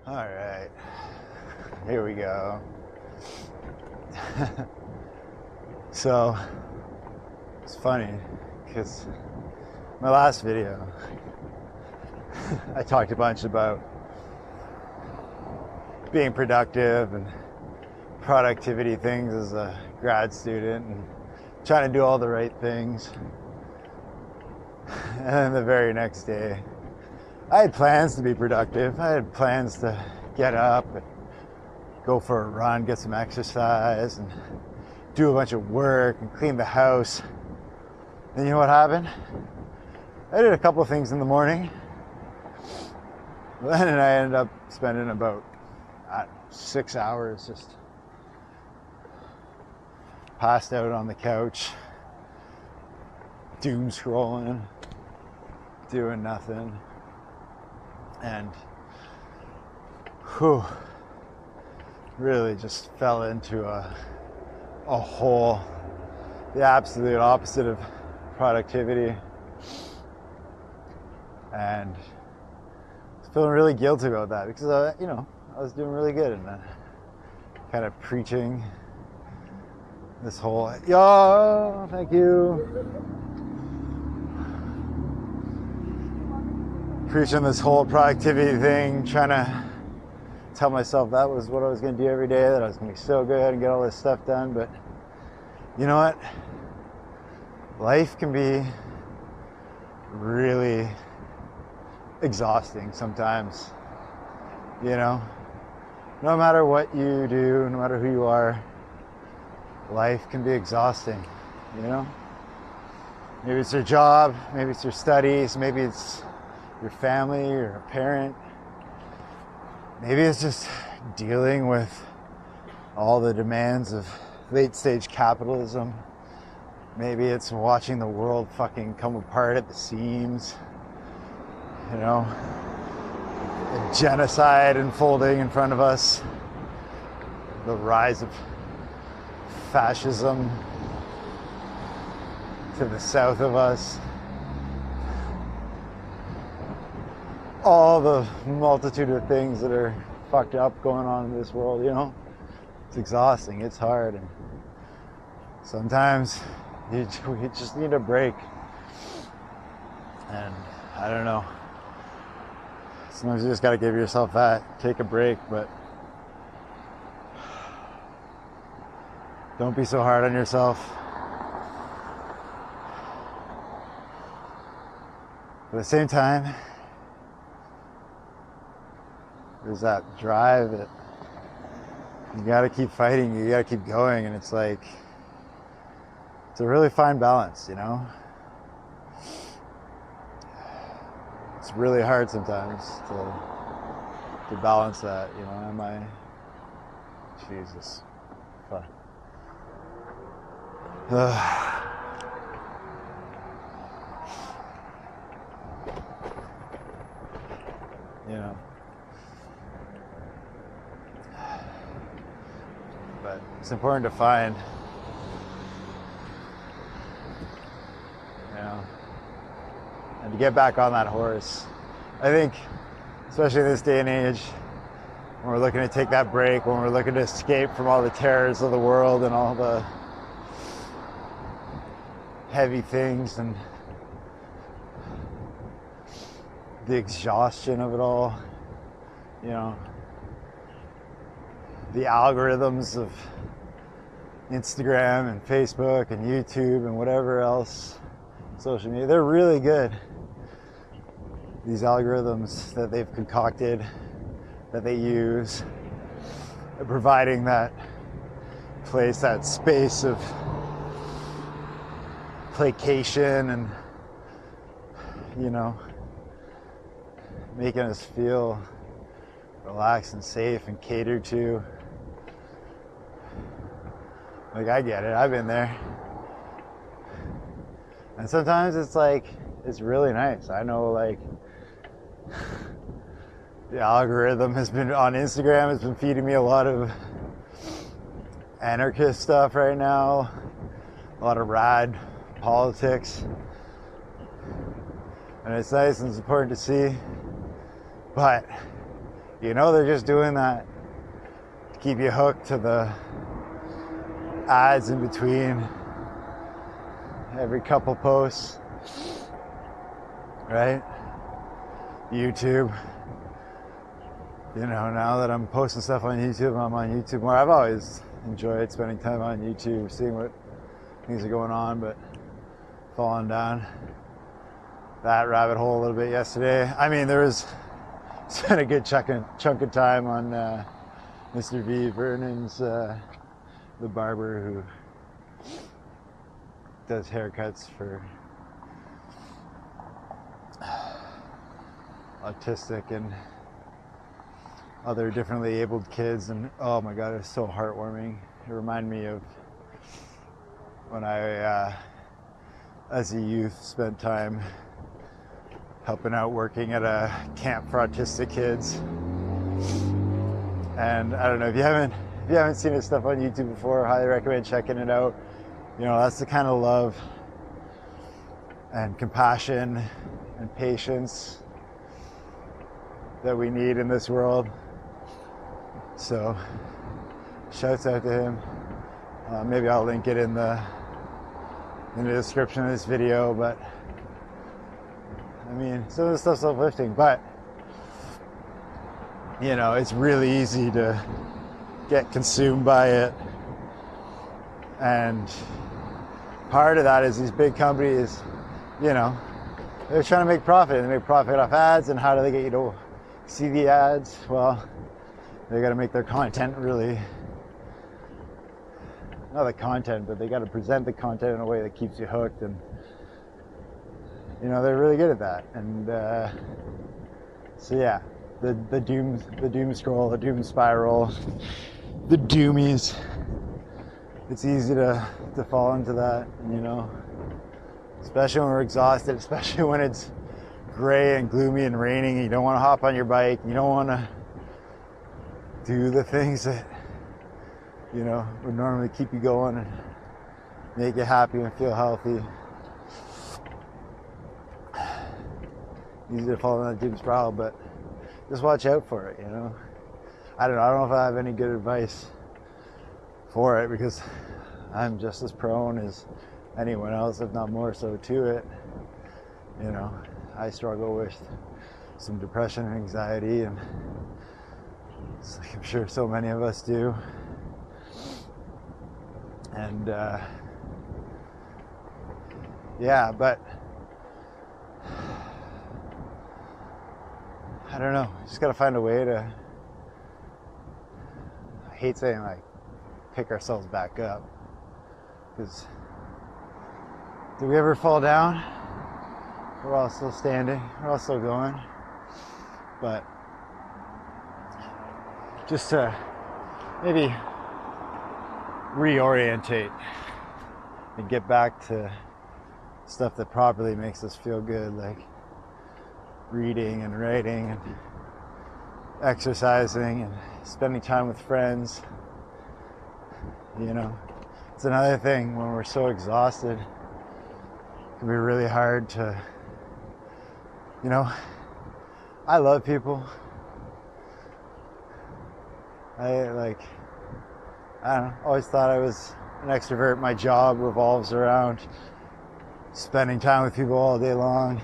All right, here we go. So it's funny because my last video I talked a bunch about being productive and productivity things as a grad student and trying to do all the right things. And then the very next day I had plans to be productive. I had plans to get up and go for a run, get some exercise, and do a bunch of work and clean the house. And you know what happened? I did a couple of things in the morning. Then I ended up spending about 6 hours just passed out on the couch, doom scrolling, doing nothing. And really just fell into a hole, the absolute opposite of productivity, and I was feeling really guilty about that because I was doing really good, and then kind of preaching this whole thank you. Preaching this whole productivity thing, trying to tell myself that was what I was going to do every day, that I was going to be so good and get all this stuff done. But you know what? Life can be really exhausting sometimes. No matter what you do, no matter who you are, life can be exhausting. Maybe it's your job, maybe it's your studies, maybe it's your family or a parent. Maybe it's just dealing with all the demands of late stage capitalism. Maybe it's watching the world fucking come apart at the seams. A genocide unfolding in front of us. The rise of fascism to the south of us. All the multitude of things that are fucked up going on in this world, it's exhausting, it's hard, and sometimes you just need a break. And I don't know, sometimes you just got to give yourself that, take a break, but don't be so hard on yourself. At the same time, there's that drive that you gotta keep fighting, you gotta keep going, and it's like, it's a really fine balance, It's really hard sometimes to balance that, Jesus, fuck. But it's important to find, and to get back on that horse. I think, especially in this day and age, when we're looking to take that break, when we're looking to escape from all the terrors of the world and all the heavy things and the exhaustion of it all, the algorithms of Instagram and Facebook and YouTube and whatever else, social media, they're really good. These algorithms that they've concocted, that they use, providing that place, that space of placation and, making us feel relaxed and safe and catered to. Like, I get it, I've been there. And sometimes it's really nice. I know, the algorithm has been on Instagram, has been feeding me a lot of anarchist stuff right now, a lot of rad politics. And it's nice and it's important to see. But You know they're just doing that to keep you hooked to the ads in between every couple posts, right? YouTube. You know, now that I'm posting stuff on YouTube, I'm on YouTube more. I've always enjoyed spending time on YouTube, seeing what things are going on, but falling down that rabbit hole a little bit yesterday. I mean, spent a good chunk of time on Mr. V. Vernon's, the barber who does haircuts for autistic and other differently abled kids, and oh my god, it was so heartwarming. It reminded me of when I, as a youth, spent time helping out working at a camp for autistic kids. And I don't know, if you haven't seen his stuff on YouTube before, I highly recommend checking it out. You know, that's the kind of love and compassion and patience that we need in this world. So shouts out to him. Maybe I'll link it in the description of this video, but I mean, some of the stuff's uplifting, but you know, it's really easy to get consumed by it. And part of that is these big companies, you know, they're trying to make profit. They make profit off ads, and how do they get you to see the ads? Well, they got to make their content really, not the content, but they got to present the content in a way that keeps you hooked, and you know, they're really good at that. And so yeah, the doom scroll, the doom spiral, the doomies. It's easy to fall into that, you know, especially when we're exhausted, especially when it's gray and gloomy and raining. You don't want to hop on your bike. You don't want to do the things that, you know, would normally keep you going and make you happy and feel healthy. Easy to fall in that doom spiral, but just watch out for it, you know. I don't know if I have any good advice for it, because I'm just as prone as anyone else, if not more so, to it. You know, I struggle with some depression and anxiety, and it's like I'm sure so many of us do. And yeah, but I don't know, you just gotta find a way to, I hate saying like pick ourselves back up, because do we ever fall down? We're all still standing, we're all still going. But just to maybe reorientate and get back to stuff that properly makes us feel good, like reading and writing and exercising and spending time with friends. You know, it's another thing when we're so exhausted. It can be really hard to, you know, I love people. I don't know, always thought I was an extrovert. My job revolves around spending time with people all day long.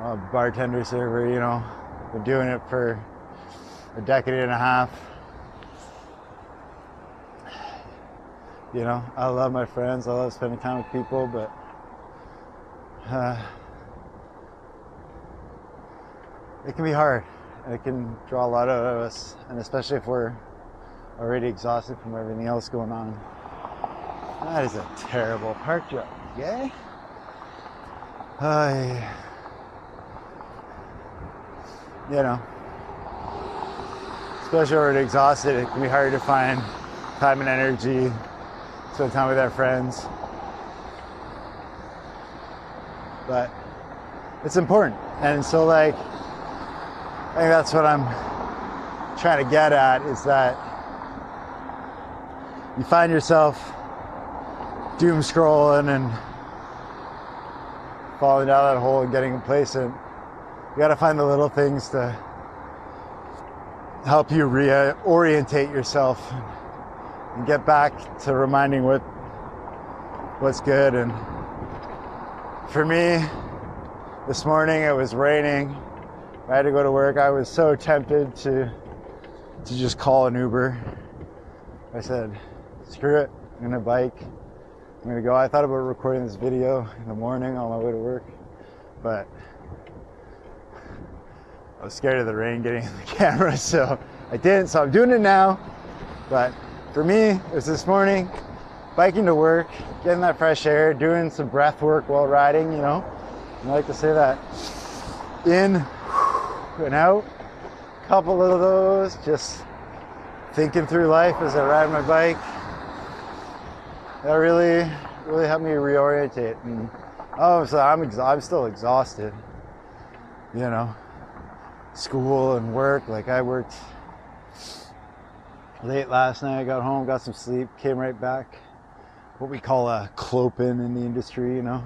I'm a bartender, server, you know, been doing it for a decade and a half. You know, I love my friends, I love spending time with people, but it can be hard. It can draw a lot out of us, and especially if we're already exhausted from everything else going on. That is a terrible park job, okay? You know, especially when we're exhausted, it can be hard to find time and energy, spend time with our friends. But it's important. And so, like, I think that's what I'm trying to get at, is that you find yourself doom scrolling and falling down that hole and getting complacent. You got to find the little things to help you reorientate yourself and get back to reminding what's good. And for me, this morning it was raining. I had to go to work. I was so tempted to just call an Uber. I said, screw it, I'm gonna bike. I'm gonna go. I thought about recording this video in the morning on my way to work, but I was scared of the rain getting in the camera, so I didn't. So I'm doing it now. But for me, it was this morning, biking to work, getting that fresh air, doing some breath work while riding, you know. I like to say that. In and out, couple of those, just thinking through life as I ride my bike. That really helped me reorientate. And so I'm still exhausted, you know. School and work, like I worked late last night. I got home, got some sleep, came right back. What we call a clopen in the industry, you know.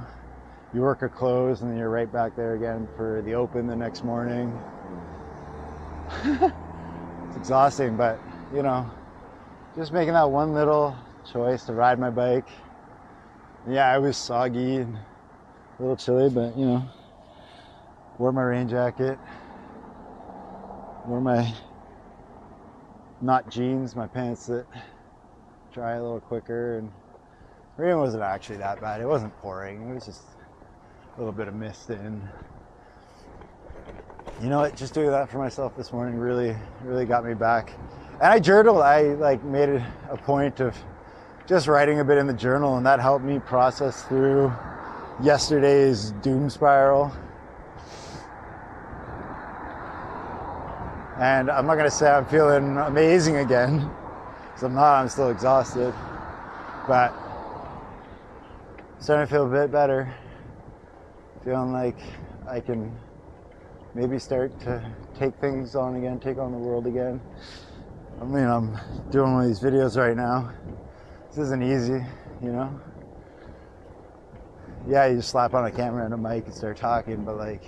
You work a close and then you're right back there again for the open the next morning. It's exhausting, but you know, just making that one little choice to ride my bike. Yeah, I was soggy and a little chilly, but you know, wore my rain jacket. Wore my, not jeans, my pants that dry a little quicker, and rain wasn't actually that bad. It wasn't pouring, it was just a little bit of mist in. You know what, just doing that for myself this morning really got me back. And I journaled, I like made it a point of just writing a bit in the journal, and that helped me process through yesterday's doom spiral. And I'm not going to say I'm feeling amazing again, because I'm not, I'm still exhausted. But I'm starting to feel a bit better. Feeling like I can maybe start to take things on again, take on the world again. I mean, I'm doing one of these videos right now. This isn't easy, you know? Yeah, you just slap on a camera and a mic and start talking, but like,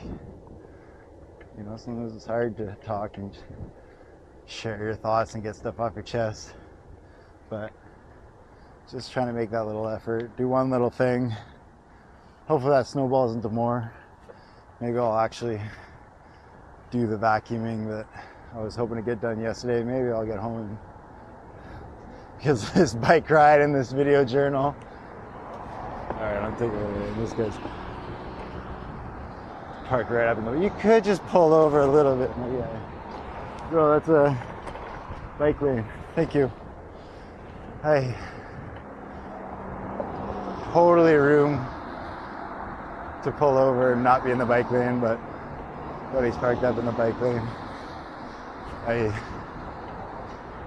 you know, sometimes it's hard to talk and share your thoughts and get stuff off your chest. But just trying to make that little effort, do one little thing. Hopefully that snowballs into more. Maybe I'll actually do the vacuuming that I was hoping to get done yesterday. Maybe I'll get home and, because of this bike ride and this video journal. Alright, I'm taking it. This guy's park right up in the, you could just pull over a little bit. Yeah. Bro, that's a bike lane. Thank you. Hey. Totally room to pull over and not be in the bike lane, but buddy's parked up in the bike lane.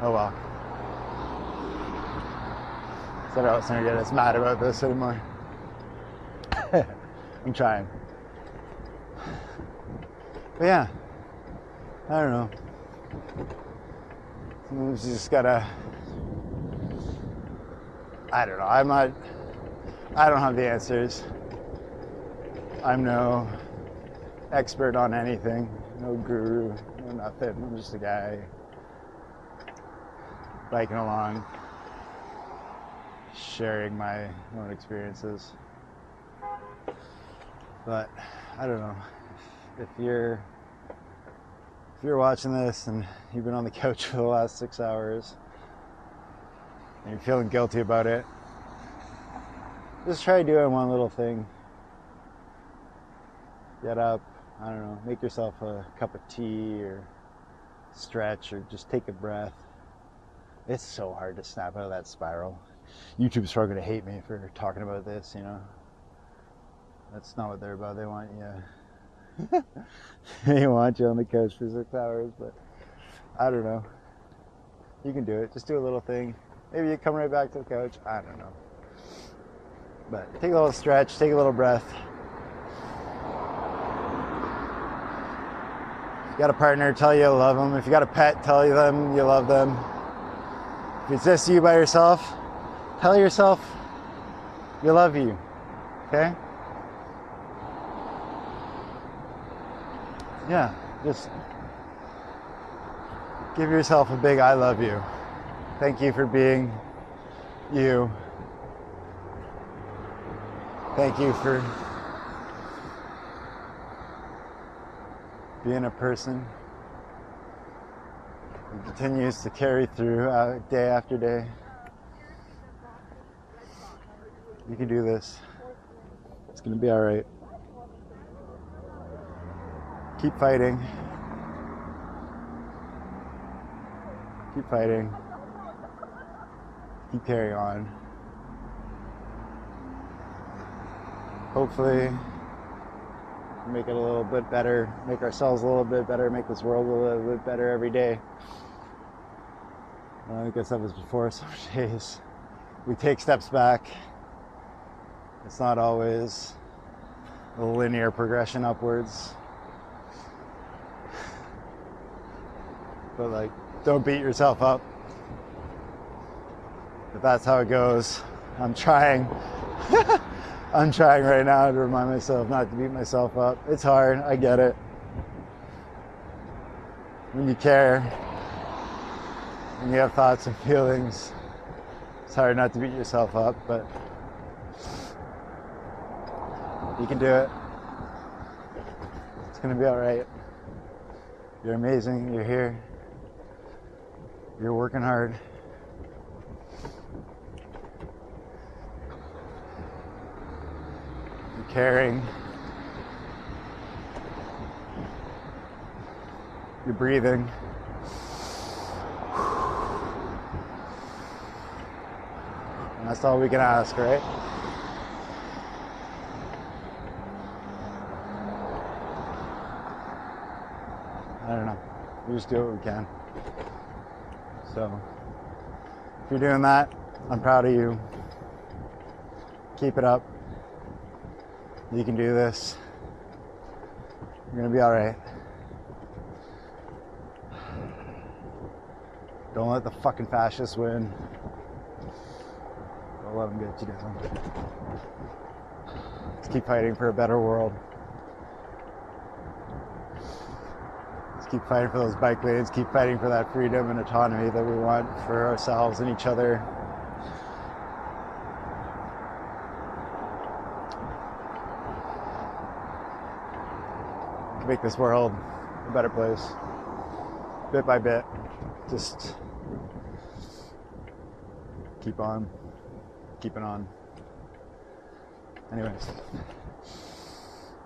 Oh well. Said I wasn't gonna get as mad about this anymore. I'm trying. But yeah, I don't know. Sometimes you just gotta, I don't know. I don't have the answers. I'm no expert on anything, no guru, no nothing. I'm just a guy biking along, sharing my own experiences. But I don't know. If you're watching this and you've been on the couch for the last 6 hours and you're feeling guilty about it, just try doing one little thing. Get up, I don't know, make yourself a cup of tea or stretch or just take a breath. It's so hard to snap out of that spiral. YouTube's probably going to hate me for talking about this, you know. That's not what they're about. They want you they want you on the couch for 6 hours, but I don't know. You can do it. Just do a little thing. Maybe you come right back to the couch. I don't know. But take a little stretch, take a little breath. If you got a partner, tell you love them. If you got a pet, tell them you love them. If it's just you by yourself, tell yourself you love you. Okay? Yeah, just Give yourself a big I love you. Thank you for being you. Thank you for being a person who continues to carry through day after day. You can do this. It's going to be all right. Keep fighting. Keep fighting. Keep carrying on. Hopefully, make it a little bit better, make ourselves a little bit better, make this world a little bit better every day. I guess that was before some days. We take steps back. It's not always a linear progression upwards. But like, don't beat yourself up. If that's how it goes, I'm trying. I'm trying right now to remind myself not to beat myself up. It's hard, I get it. When you care, when you have thoughts and feelings, it's hard not to beat yourself up, but you can do it. It's gonna be all right. You're amazing, you're here. You're working hard. You're caring. You're breathing. And that's all we can ask, right? I don't know. We just do what we can. So, if you're doing that, I'm proud of you. Keep it up. You can do this. You're gonna be all right. Don't let the fucking fascists win. Don't let them get you down. Let's keep fighting for a better world. Let's keep fighting for those bike lanes. Keep fighting for that freedom and autonomy that we want for ourselves and each other. Make this world a better place, bit by bit. Just keep on, keeping on. Anyways,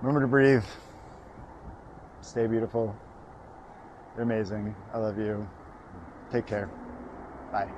remember to breathe. Stay beautiful. You're amazing. I love you. Take care. Bye.